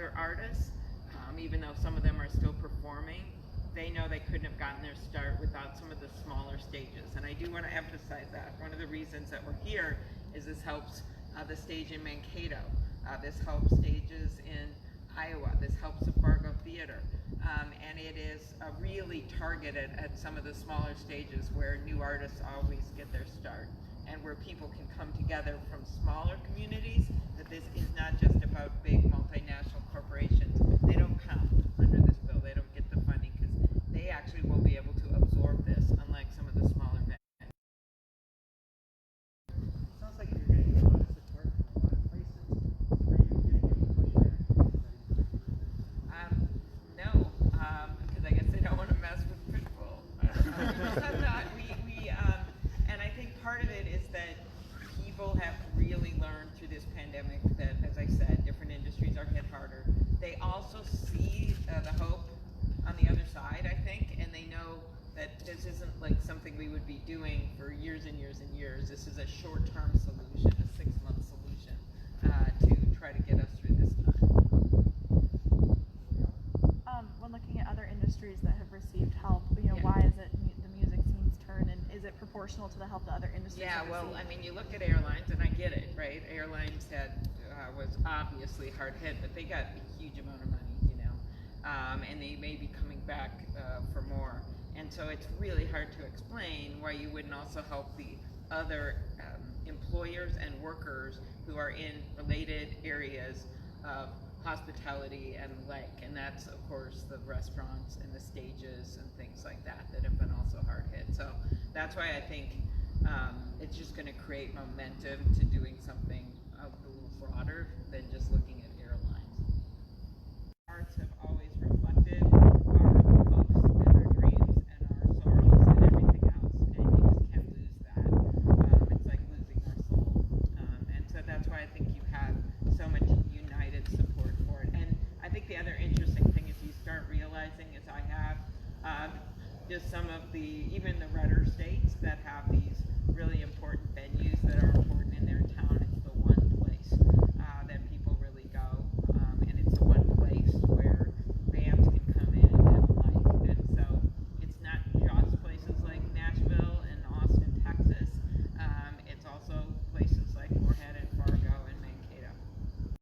other artists, even though some of them are still performing, they know they couldn't have gotten their start without some of the smaller stages. And I do want to emphasize that. One of the reasons that we're here is this helps the stage in Mankato. This helps stages in Iowa. This helps the Fargo Theater. And it is really targeted at some of the smaller stages where new artists always get their start, and where people can come together from smaller communities, that this is not just about big multinational corporations. They don't count under this bill. They don't get the funding because they actually won't be able to absorb this, unlike some of the smaller venues. Sounds like you're getting a lot of support from a lot of places. Are you getting any pushback? No, because I guess they don't want to mess with Pitbull. And I think part of it is that people have really learned through this pandemic that, as I said, different industries are hit harder. They also see the hope on the other side, I think, and they know that this isn't like something we would be doing for years and years and years. This is a short-term solution, a 6-month solution to try to get us through this time. When looking at other industries that have received help, Yeah. why is it the music scene's turn, and is it proportional to the help that other industries Yeah, have well, received? I mean, you look at airlines, and I get it, right? Airlines was obviously hard hit, but they got a huge amount of money, and they may be coming back for more. And so it's really hard to explain why you wouldn't also help the other employers and workers who are in related areas of hospitality and the like, and that's of course the restaurants and the stages and things like that have been also hard hit. So that's why I think it's just going to create momentum to doing something a little broader than just looking at airlines. Arts have always reflected our hopes and our dreams and our sorrows and everything else, and you just can't lose that. It's like losing our soul, and so that's why I think you have so much united support for it. And I think the other interesting thing is you start realizing, as I have, just some of the, even the redder